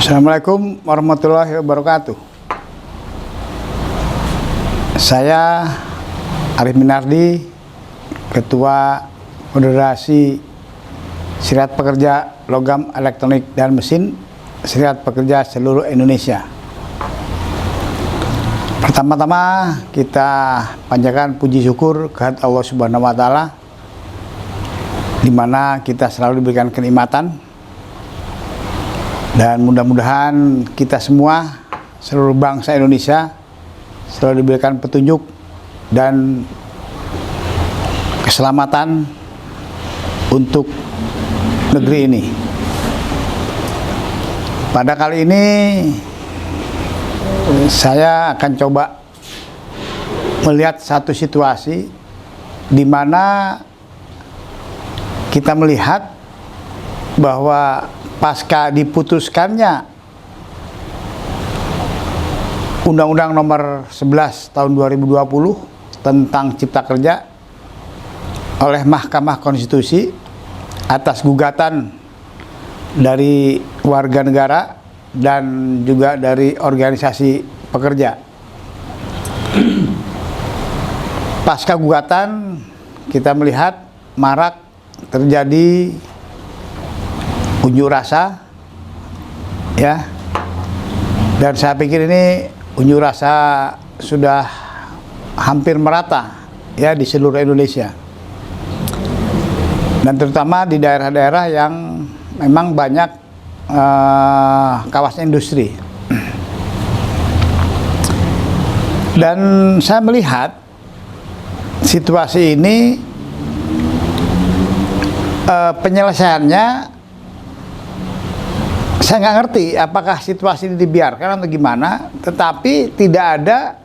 Assalamualaikum warahmatullahi wabarakatuh. Saya Arif Minardi, Ketua Federasi Serikat Pekerja Logam Elektronik dan Mesin Serikat Pekerja seluruh Indonesia. Pertama-tama kita panjatkan puji syukur kehadirat Allah Subhanahu wa Ta'ala, di mana kita selalu diberikan kenikmatan. Dan mudah-mudahan kita semua, seluruh bangsa Indonesia, selalu diberikan petunjuk dan keselamatan untuk negeri ini. Pada kali ini saya akan coba melihat satu situasi di mana kita melihat bahwa pasca diputuskannya Undang-Undang Nomor 11 Tahun 2020 tentang Cipta Kerja oleh Mahkamah Konstitusi atas gugatan dari warga negara dan juga dari organisasi pekerja. Pasca gugatan kita melihat marak terjadi unjuk rasa, ya, dan saya pikir ini unjuk rasa sudah hampir merata, ya, di seluruh Indonesia, dan terutama di daerah-daerah yang memang banyak kawasan industri. Dan saya melihat situasi ini penyelesaiannya, saya nggak ngerti apakah situasi ini dibiarkan atau gimana, tetapi tidak ada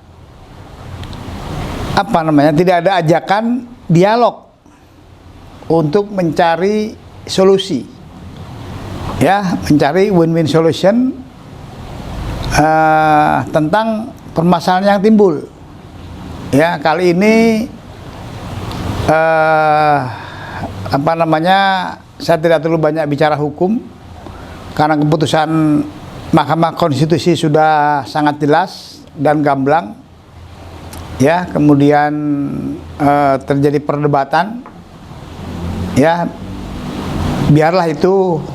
tidak ada ajakan dialog untuk mencari solusi, ya, mencari win-win solution tentang permasalahan yang timbul. Ya, kali ini saya tidak terlalu banyak bicara hukum, karena keputusan Mahkamah Konstitusi sudah sangat jelas dan gamblang, ya. Kemudian terjadi perdebatan, ya, biarlah itu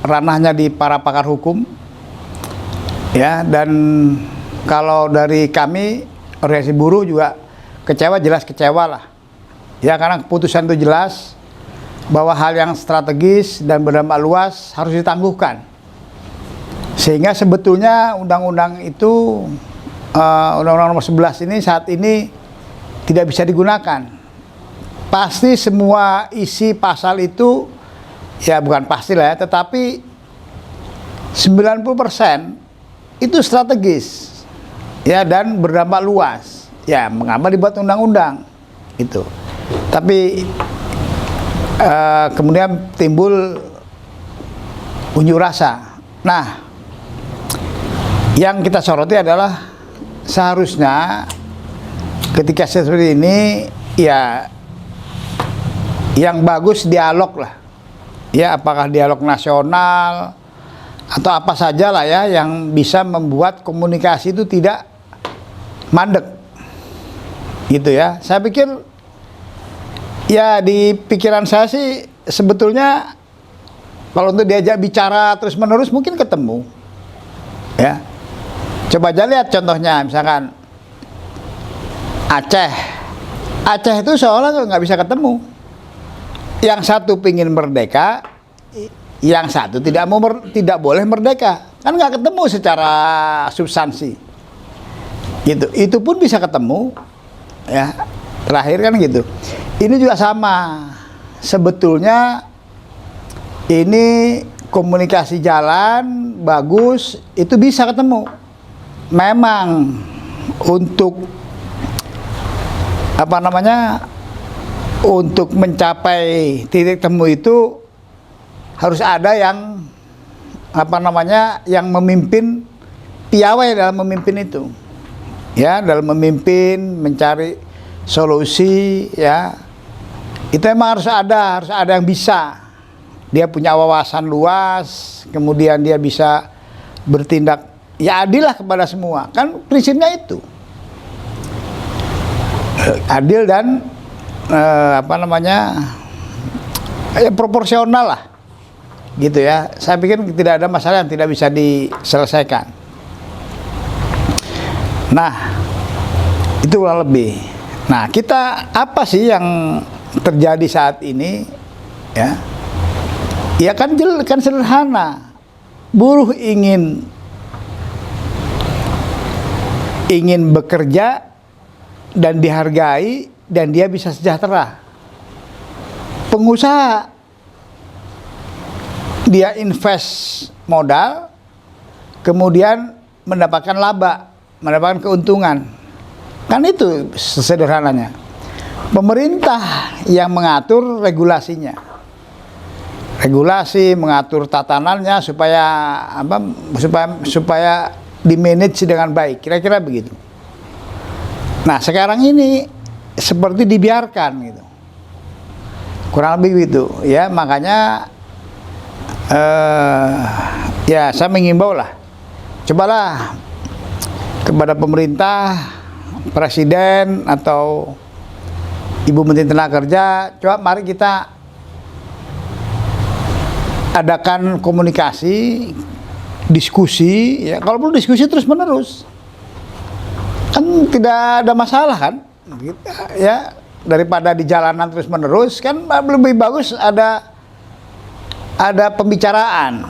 ranahnya di para pakar hukum, ya. Dan kalau dari kami organisasi buruh juga kecewa, jelas kecewa lah, ya, karena keputusan itu jelas bahwa hal yang strategis dan berdampak luas harus ditangguhkan, sehingga sebetulnya undang-undang itu, Undang-Undang Nomor 11 ini saat ini tidak bisa digunakan. Pasti semua isi pasal itu, ya, bukan pasti lah, ya, tetapi 90% itu strategis, ya, dan berdampak luas. Ya, mengapa dibuat undang-undang itu? Tapi kemudian timbul unjuk rasa. Nah, yang kita soroti adalah seharusnya ketika seperti ini, ya, yang bagus dialog lah, ya, apakah dialog nasional atau apa saja lah, ya, yang bisa membuat komunikasi itu tidak mandek, gitu, ya. Saya pikir, ya, di pikiran saya sih sebetulnya kalau untuk diajak bicara terus menerus mungkin ketemu, ya. Coba aja lihat contohnya, misalkan Aceh itu seolah nggak bisa ketemu. Yang satu pingin merdeka, yang satu tidak boleh merdeka, kan nggak ketemu secara substansi, gitu. Itu pun bisa ketemu, ya, terakhir kan gitu. Ini juga sama, sebetulnya ini komunikasi jalan bagus, itu bisa ketemu. Memang untuk untuk mencapai titik temu itu harus ada yang yang memimpin, piawai dalam memimpin itu, ya, dalam memimpin, mencari solusi, ya. Itu emang harus ada yang bisa, dia punya wawasan luas, kemudian dia bisa bertindak ya adil lah kepada semua. Kan prinsipnya itu. Adil dan ya proporsional lah. Gitu ya. Saya pikir tidak ada masalah yang tidak bisa diselesaikan. Nah, itu kurang lebih. Nah, kita apa sih yang terjadi saat ini ya? Ya kan sederhana. Buruh ingin bekerja dan dihargai dan dia bisa sejahtera. Pengusaha dia invest modal, kemudian mendapatkan laba, mendapatkan keuntungan. Kan itu sederhananya. Pemerintah yang mengatur regulasinya. Regulasi mengatur tatanannya supaya di-manage dengan baik. Kira-kira begitu. Nah, sekarang ini seperti dibiarkan gitu. Kurang lebih gitu ya, makanya ya saya mengimbau lah, cobalah kepada pemerintah, presiden atau Ibu Menteri Tenaga Kerja, coba mari kita adakan komunikasi, diskusi ya, kalau perlu diskusi terus menerus. Kan tidak ada masalah kan, ya, daripada di jalanan terus menerus kan lebih bagus ada pembicaraan.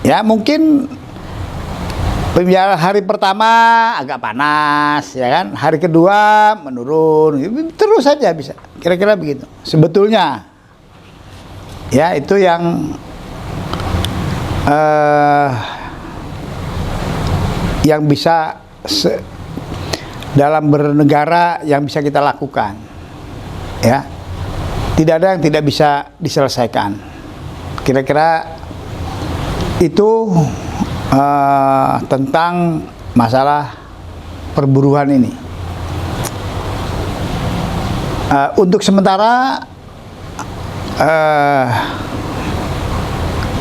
Ya mungkin pembicaraan hari pertama agak panas, ya kan, hari kedua menurun, terus saja bisa. Kira-kira begitu. Sebetulnya, ya itu yang bisa dalam bernegara yang bisa kita lakukan, ya, tidak ada yang tidak bisa diselesaikan. Kira-kira itu tentang masalah perburuhan ini. Untuk sementara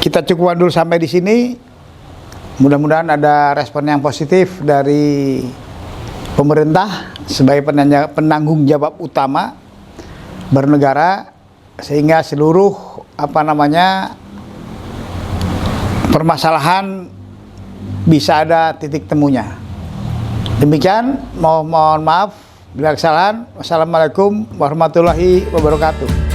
kita cukupkan dulu sampai di sini. Mudah-mudahan ada respon yang positif dari pemerintah sebagai penanggung jawab utama bernegara, sehingga seluruh permasalahan bisa ada titik temunya. Demikian, mohon maaf bila kesalahan. Wassalamualaikum warahmatullahi wabarakatuh.